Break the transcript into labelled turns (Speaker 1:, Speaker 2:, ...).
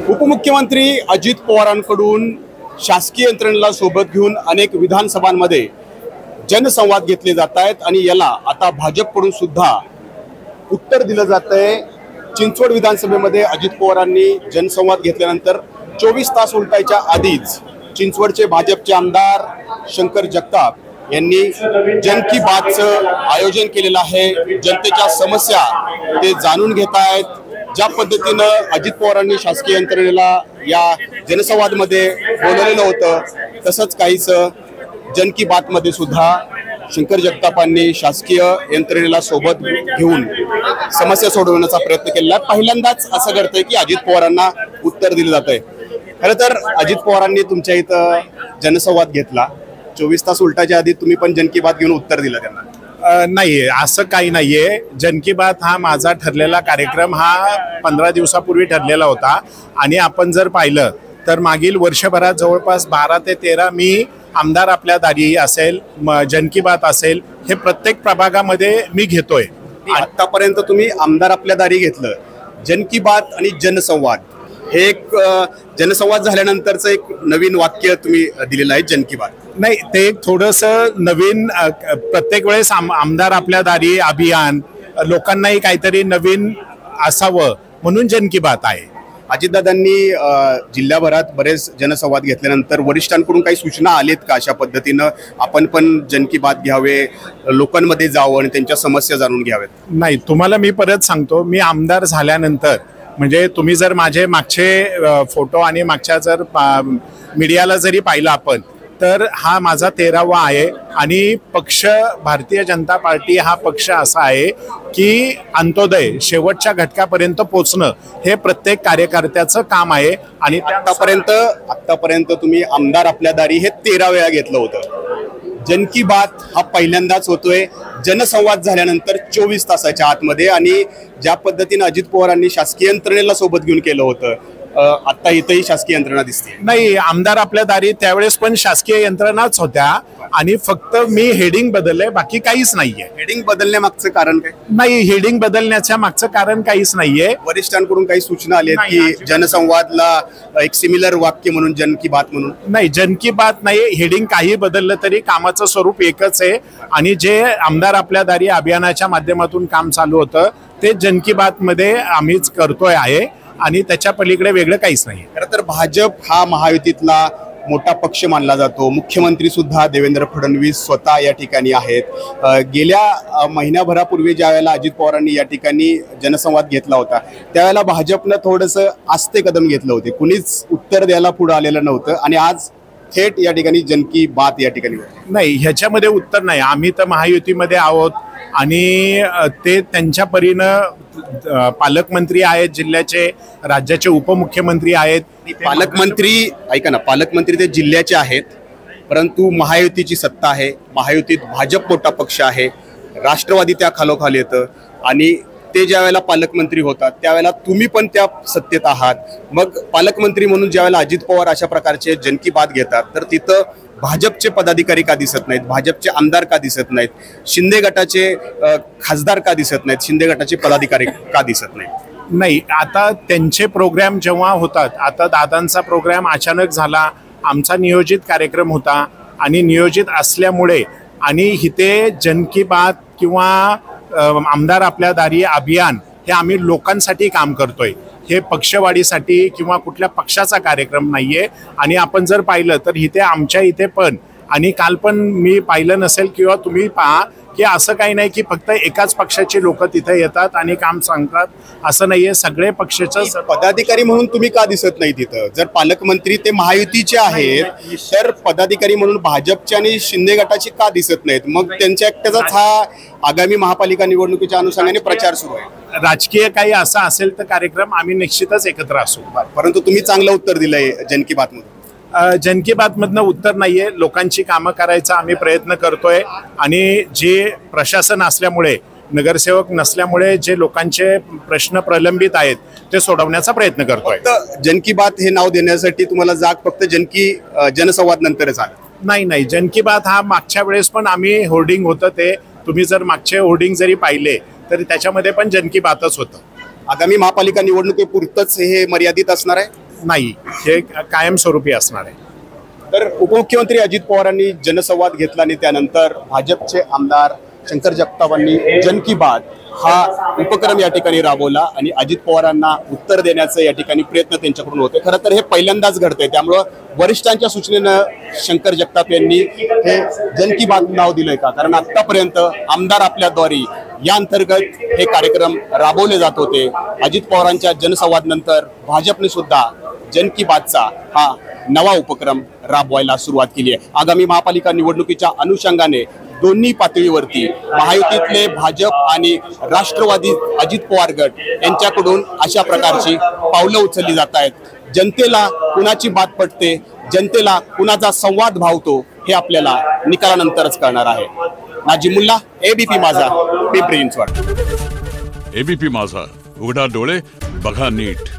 Speaker 1: उपमुख्यमंत्री अजित पवारांकडून शासकीय यंत्रणेला सोबत घेऊन अनेक विधानसभांमध्ये जनसंवाद घेतले जात आहेत आणि याला आता भाजपकडून सुद्धा उत्तर दिलं जात आहे। चिंचवड विधानसभेमध्ये अजित पवारांनी जनसंवाद घेतल्यानंतर 24 तास उलटायच्या आधीच चिंचवडचे भाजपचे आमदार शंकर जगताप यांनी जन की बातचं आयोजन केलेलं आहे। जनतेच्या समस्या ते जाणून घेत आहेत। ज्या पद्धतीनं अजित पवारांनी शासकीय यंत्रणेला या जनसंवादमध्ये बोलवलेलं होतं तसंच काहीच जन की बात मध्ये सुद्धा शंकर जगतापांनी शासकीय यंत्रणेला सोबत घेऊन समस्या सोडवण्याचा प्रयत्न केला। पहिल्यांदाच असं घडतंय की अजित पवारांना उत्तर दिलं जातंय। खरं तर अजित पवारांनी तुमच्या इथं जनसंवाद घेतला, 24 तास उलटाच्या आधी तुम्ही पण जन की बात घेऊन उत्तर दिलं त्यांना?
Speaker 2: नाही, असं काही नाहीये। जन की बात हा माझा ठरलेला कार्यक्रम हा 15 दिवसापूर्वी ठरलेला होता आणि आपण जर पाहिलं तर मागील वर्षभरात जवळपास 12 ते 13 मी आमदार आपल्या दारी असेल, जन की बात असेल, हे प्रत्येक प्रभागामध्ये मी घेतोय।
Speaker 1: आतापर्यंत तुम्ही आमदार आपल्या दारी घेतलं, जन की बात आणि जनसंवाद हे एक जनसंवाद झाल्यानंतरचं एक नवीन वाक्य तुम्ही दिलेलं आहे, जन की बात।
Speaker 2: नाही, ते एक थोडंसं नवीन, प्रत्येक वेळेस आमदार आपल्या दारी अभियान, लोकांनाही काहीतरी नवीन असावं म्हणून जन की बात आहे।
Speaker 1: अजितदादांनी जिल्ह्याभरात बरेच जनसंवाद घेतल्यानंतर वरिष्ठांकडून काही सूचना आलेत का अशा पद्धतीनं आपण पण जन की बात घ्यावे, लोकांमध्ये जावं आणि त्यांच्या समस्या जाणून घ्यावेत?
Speaker 2: नाही, तुम्हाला मी परत सांगतो, मी आमदार झाल्यानंतर म्हणजे तुम्ही जर माझे मागचे फोटो आणि मागच्या जर मीडियाला जरी पाहिलं आपण तर हा माझा 13वा आहे आणि पक्ष भारतीय जनता पार्टी हा पक्ष असा आहे की अंत्योदय शेवटच्या घटकापर्यंत पोहोचणं हे प्रत्येक कार्यकर्त्याचं काम आहे। आणि
Speaker 1: आतापर्यंत तुम्ही आमदार आपल्या दारी हे 13 वेळा घेतलं होतं। जन की बात हा पहिल्यांदाच होतोय जनसंवाद झाल्यानंतर 24 तासाच्या आतमध्ये, आणि ज्या पद्धतीने अजित पवारांनी शासकीय यंत्रणेला सोबत घेऊन केलं होतं, आता इथंही शासकीय यंत्रणा दिसते।
Speaker 2: नाही, आमदार आपल्या दारी त्यावेळेस पण शासकीय यंत्रणाच होत्या आणि फक्त मी हेडिंग बदललंय, बाकी काहीच नाहीये।
Speaker 1: हेडिंग बदलण्यामागचं कारण काय?
Speaker 2: नाही, हेडिंग बदलण्याच्या मागचं कारण काहीच नाहीये।
Speaker 1: वरिष्ठांकडून काही सूचना आल्या की जनसंवादला एक सिमिलर वाक्य म्हणून जन की बात म्हणून?
Speaker 2: नाही, जन की बात नाही, हेडिंग काही बदललं तरी कामाचं स्वरूप एकच आहे आणि जे आमदार आपल्या दारी अभियानाच्या माध्यमातून काम चालू होतं ते जन की बात मध्ये आम्हीच करतोय आहे आणि त्याच्या पलीकडे वेगळं काहीच नाही।
Speaker 1: खरं तर भाजप हा महायुतीतला मोठा पक्ष मानला जातो। मुख्यमंत्री सुद्धा देवेंद्र फडणवीस स्वतः या ठिकाणी आहेत। गेल्या महिन्याभरापूर्वी ज्या वेळेला अजित पवारांनी या ठिकाणी जनसंवाद घेतला होता त्यावेळेला भाजपनं थोडंसं आस्ते कदम घेतलं होते, कुणीच उत्तर द्यायला पुढे आलेलं नव्हतं आणि आज थेट या ठिकाणी जन की बात या ठिकाणी
Speaker 2: नाही, ह्याच्यामध्ये उत्तर नाही। आम्ही तर महायुतीमध्ये आहोत आणि ते त्यांच्या परीनं पालकमंत्री आहेत जिल्ह्याचे, राज्याचे उपमुख्यमंत्री आहेत।
Speaker 1: पालकमंत्री ऐका ना, पालकमंत्री ते जिल्ह्याचे आहेत, परंतु महायुतीची सत्ता आहे, महायुतीत भाजप मोठा पक्ष आहे, राष्ट्रवादी त्या खालोखाल येतं आणि ते ज्या वेळेला पालकमंत्री होतात त्यावेळेला तुम्ही पण त्या सत्तेत आहात। मग पालकमंत्री म्हणून ज्यावेळेला अजित पवार अशा प्रकारचे जन की बात घेतात तर तिथं भाजपचे पदाधिकारी का दिसत नाहीत, भाजपचे आमदार का दिसत नाहीत, शिंदे गटाचे खासदार का दिसत नाहीत, शिंदे गटाचे पदाधिकारी का दिसत नाहीत?
Speaker 2: नाही, आता त्यांचे प्रोग्राम जेव्हा होतात, आता दादांचा प्रोग्राम अचानक झाला, आमचा नियोजित कार्यक्रम होता आणि नियोजित असल्यामुळे आणि इथे जन की बात किंवा आमदार आपल्या दारी अभियान हे आम्ही लोकांसाठी काम करतोय, हे पक्षवाढीसाठी किंवा कुठल्या पक्षाचा कार्यक्रम नाहीये। आणि आपण जर पाहिलं तर इथे आमच्या इथे पण, आणि काल पण मी पाहिलं नसेल किंवा तुम्ही पहा की असं काही नाही की फक्त एकाच पक्षाचे लोक तिथे येतात आणि काम सांगतात, असं नाहीये। सगळे पक्षाचे
Speaker 1: पदाधिकारी म्हणून तुम्ही का दिसत नाही तिथं? जर पालकमंत्री ते महायुतीचे आहेत तर पदाधिकारी म्हणून भाजपचे आणि शिंदे गटाचे का दिसत नाहीत? मग त्यांच्या एकट्याचाच हा आगामी महापालिका निवडणुकीच्या अनुषंगाने प्रचार सुरू आहे।
Speaker 2: राजकीय काही असं असेल तर कार्यक्रम आम्ही निश्चितच एकत्र असू।
Speaker 1: परंतु तुम्ही चांगलं उत्तर दिलंय जन की बात मधून।
Speaker 2: जन की बात मधनं उत्तर नाहीये, लोकांची कामं करायचा आम्ही प्रयत्न करतोय आणि जे प्रशासन असल्यामुळे, नगरसेवक नसल्यामुळे जे लोकांचे प्रश्न प्रलंबित आहेत ते सोडवण्याचा प्रयत्न करतोय।
Speaker 1: जन की बात हे नाव देण्यासाठी तुम्हाला जाग फक्त जनसंवाद नंतरच आला?
Speaker 2: नाही, जन की बात हा मागच्या वेळेस पण आम्ही होर्डिंग होतं, ते तुम्ही जर मागचे होर्डिंग जरी पाहिले तर त्याच्यामध्ये पण जन की बातच होतं।
Speaker 1: आगामी महापालिका निवडणुकीपुरतच हे मर्यादित असणार आहे?
Speaker 2: नाही, हे कायमस्वरूपी असणार आहे.
Speaker 1: तर उपमुख्यमंत्री अजित पवारांनी जनसंवाद घेतला आणि त्यानंतर भाजपचे आमदार शंकर जगतापांनी जन की बात हा उपक्रम या ठिकाणी राबवला आणि अजित पवारांना उत्तर देण्याचं या ठिकाणी प्रयत्न त्यांच्याकडून होते. खरं तर हे पहिल्यांदाच घडतंय, त्यामुळं वरिष्ठांच्या सूचनेनं शंकर जगताप यांनी हे जन की बात नाव दिलंय का? कारण आतापर्यंत आमदार आपल्याद्वारे या अंतर्गत हे कार्यक्रम राबवले जात होते. अजित पवारांच्या जनसंवाद नंतर भाजपने सुद्धा जन की बातचा हा नवा उपक्रम राबवायला सुरुवात केली आहे. आगामी महापालिका निवडणुकीच्या अनुषंगाने दोन्ही पातळीवरती महायुतीतले भाजप आणि राष्ट्रवादी अजित पवार गट यांच्याकडून अशा प्रकारची पावलं उचलली जात आहेत. जनतेला कुणाची बात पटते, जनतेला कुणाचा संवाद भावतो हे आपल्याला निकालानंतरच कळणार आहे. नाजिमुल्ला, एबीपी माझा, पिंपरी चिंचवड.
Speaker 3: एबीपी माझा, उघडा डोळे बघा नीट.